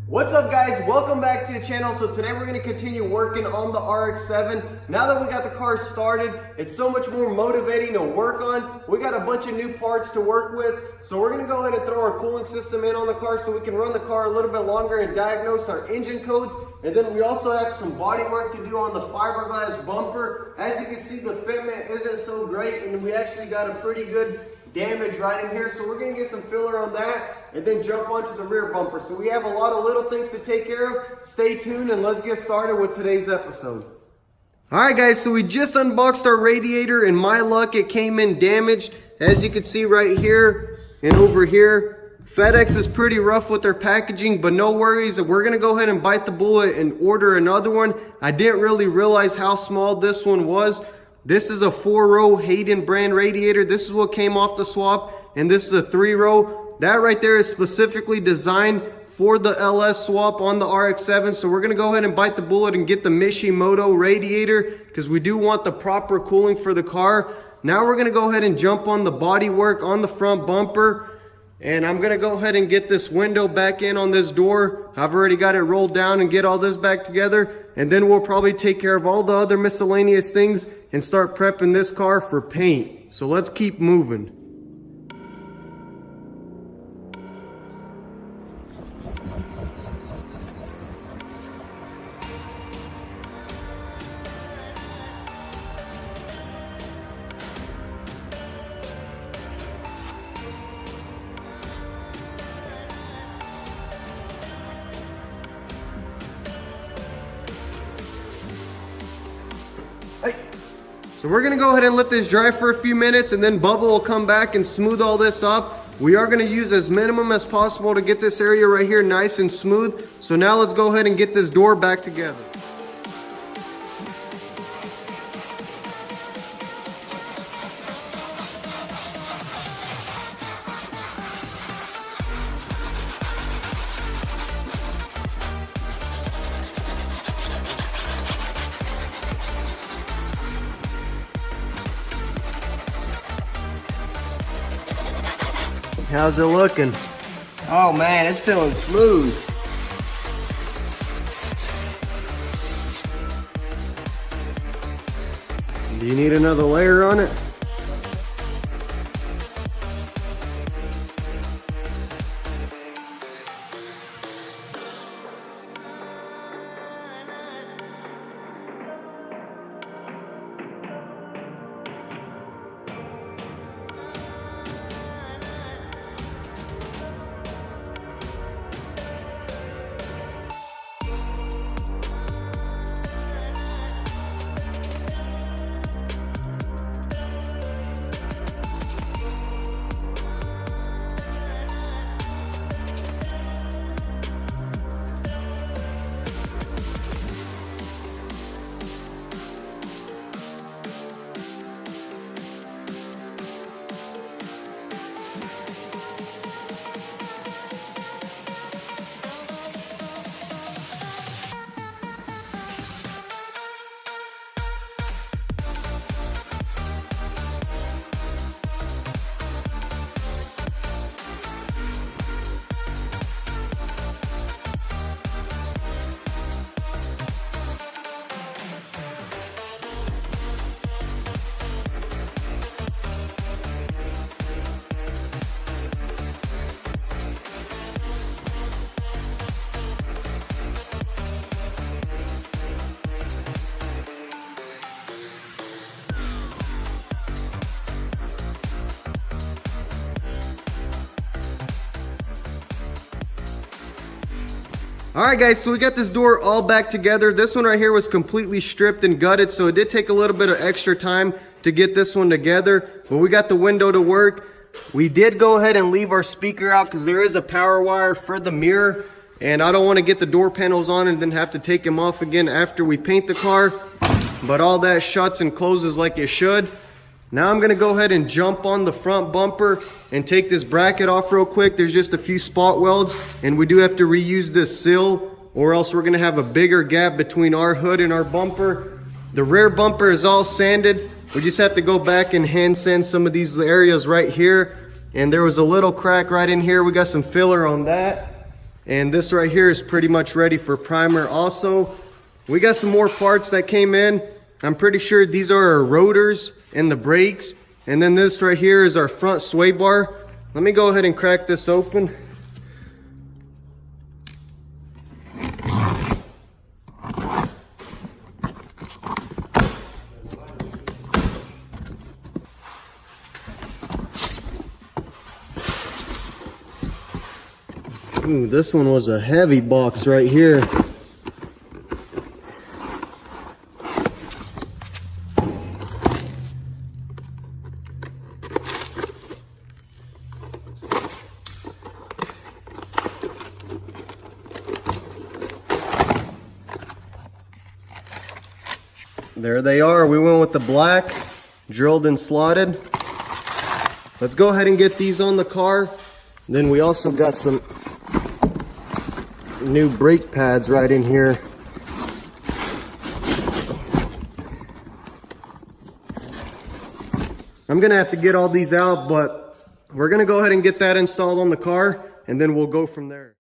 What's up guys, welcome back to the channel. So today we're going to continue working on the RX7. Now that we got the car started, it's so much more motivating to work on. We got a bunch of new parts to work with. So we're going to go ahead and throw our cooling system in on the car so we can run the car a little bit longer and diagnose our engine codes. And then we also have some body work to do on the fiberglass bumper. As you can see, the fitment isn't so great and we actually got a pretty good damage right in here, so we're going to get some filler on that and then jump onto the rear bumper. So we have a lot of little things to take care of. Stay tuned and let's get started with today's episode. Alright guys, so we just unboxed our radiator and my luck, it came in damaged. As you can see right here and over here, FedEx is pretty rough with their packaging, but no worries, we're going to go ahead and bite the bullet and order another one. I didn't really realize how small this one was. This is a 4-row Hayden brand radiator. This is what came off the swap, and this is a 3-row. That right there is specifically designed for the LS swap on the RX7. So we're gonna go ahead and bite the bullet and get the Mishimoto radiator because we do want the proper cooling for the car. Now we're gonna go ahead and jump on the body work on the front bumper. And I'm gonna go ahead and get this window back in on this door. I've already got it rolled down and get all this back together. And then we'll probably take care of all the other miscellaneous things and start prepping this car for paint. So let's keep moving. So we're gonna go ahead and let this dry for a few minutes and then Bubba will come back and smooth all this up. We are gonna use as minimum as possible to get this area right here nice and smooth. So now let's go ahead and get this door back together. How's it looking? Oh man, it's feeling smooth. Do you need another layer on it? Alright guys, so we got this door all back together. This one right here was completely stripped and gutted, so it did take a little bit of extra time to get this one together. But we got the window to work. We did go ahead and leave our speaker out because there is a power wire for the mirror. And I don't want to get the door panels on and then have to take them off again after we paint the car. But all that shuts and closes like it should. Now I'm going to go ahead and jump on the front bumper and take this bracket off real quick. There's just a few spot welds and we do have to reuse this sill or else we're going to have a bigger gap between our hood and our bumper. The rear bumper is all sanded. We just have to go back and hand sand some of these areas right here. And there was a little crack right in here. We got some filler on that. And this right here is pretty much ready for primer. Also, we got some more parts that came in. I'm pretty sure these are our rotors and the brakes. And then this right here is our front sway bar. Let me go ahead and crack this open. Ooh, this one was a heavy box right here. There they are. We went with the black, drilled and slotted. Let's go ahead and get these on the car. Then we also got some new brake pads right in here. I'm gonna have to get all these out, but we're gonna go ahead and get that installed on the car, and then we'll go from there.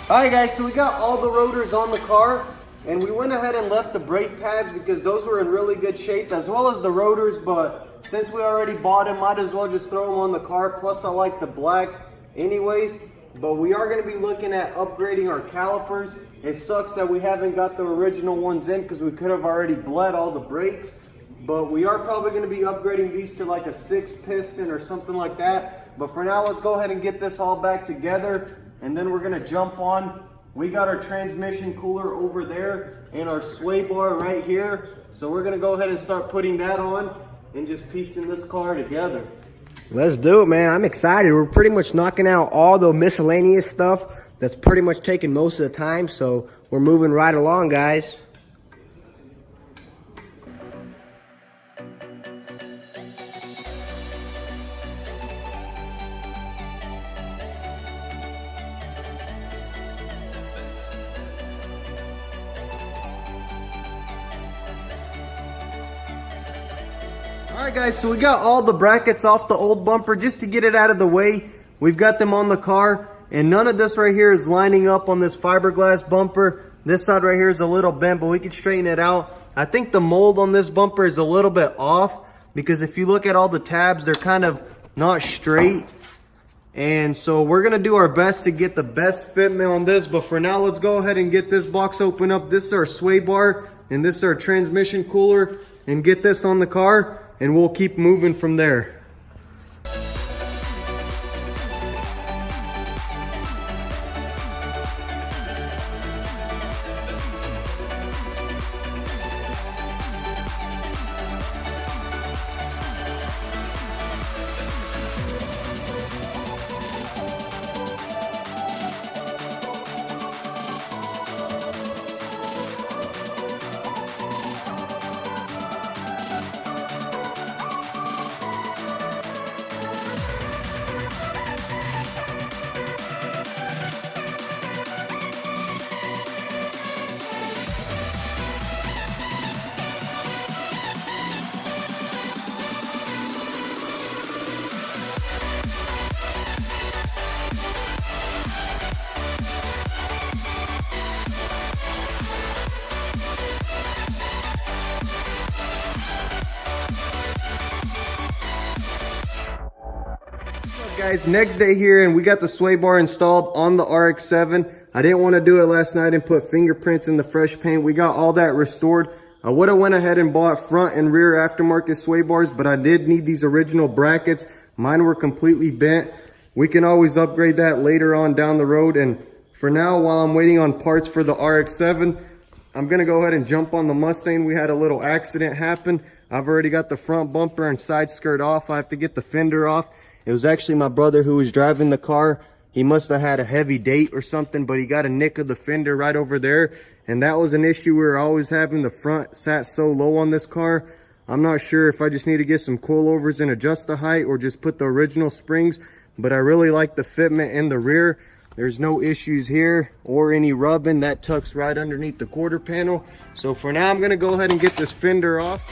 Alright guys, so we got all the rotors on the car, and we went ahead and left the brake pads because those were in really good shape, as well as the rotors, but since we already bought them, might as well just throw them on the car. Plus I like the black anyways. But we are going to be looking at upgrading our calipers. It sucks that we haven't got the original ones in because we could have already bled all the brakes. But we are probably going to be upgrading these to like a 6-piston or something like that. But for now, let's go ahead and get this all back together, and then we're going to jump on. We got our transmission cooler over there and our sway bar right here. So we're going to go ahead and start putting that on and just piecing this car together. Let's do it, man. I'm excited. We're pretty much knocking out all the miscellaneous stuff that's pretty much taking most of the time. So we're moving right along, guys. Alright guys, so we got all the brackets off the old bumper just to get it out of the way. We've got them on the car, and none of this right here is lining up on this fiberglass bumper. This side right here is a little bent, but we can straighten it out. I think the mold on this bumper is a little bit off, because if you look at all the tabs, they're kind of not straight. And so we're going to do our best to get the best fitment on this. But for now, let's go ahead and get this box open up. This is our sway bar, and this is our transmission cooler, and get this on the car, and we'll keep moving from there. Guys, next day here, and we got the sway bar installed on the RX7. I didn't want to do it last night and put fingerprints in the fresh paint. We got all that restored. I would have went ahead and bought front and rear aftermarket sway bars, but I did need these original brackets. Mine were completely bent. We can always upgrade that later on down the road. And for now, while I'm waiting on parts for the RX7, I'm gonna go ahead and jump on the Mustang. We had a little accident happen. I've already got the front bumper and side skirt off. I have to get the fender off. It was actually my brother who was driving the car. He must have had a heavy date or something, but he got a nick of the fender right over there. And that was an issue we were always having. The front sat so low on this car. I'm not sure if I just need to get some coilovers and adjust the height or just put the original springs, but I really like the fitment in the rear. There's no issues here or any rubbing. That tucks right underneath the quarter panel. So for now, I'm gonna go ahead and get this fender off.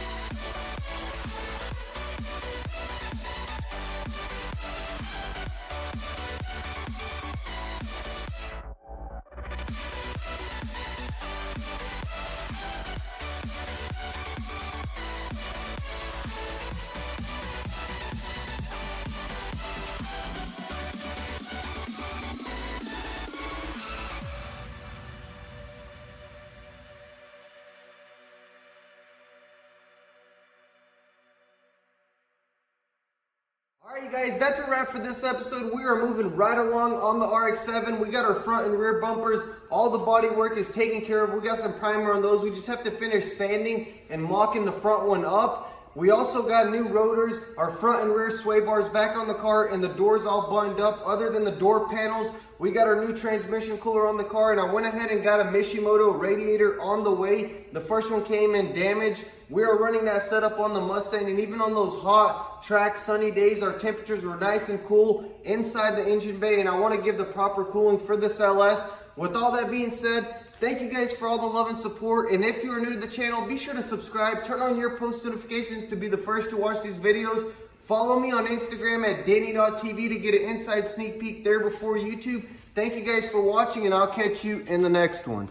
Alright, you guys, that's a wrap for this episode. We are moving right along on the RX7. We got our front and rear bumpers. All the body work is taken care of. We got some primer on those. We just have to finish sanding and mocking the front one up. We also got new rotors, our front and rear sway bars back on the car, and the doors all buttoned up. Other than the door panels, we got our new transmission cooler on the car, and I went ahead and got a Mishimoto radiator on the way. The first one came in damaged. We are running that setup on the Mustang, and even on those hot track sunny days, our temperatures were nice and cool inside the engine bay, and I want to give the proper cooling for this LS. With all that being said, thank you guys for all the love and support, and if you are new to the channel, be sure to subscribe, turn on your post notifications to be the first to watch these videos. Follow me on Instagram at DannyTV to get an inside sneak peek there before YouTube. Thank you guys for watching, and I'll catch you in the next one.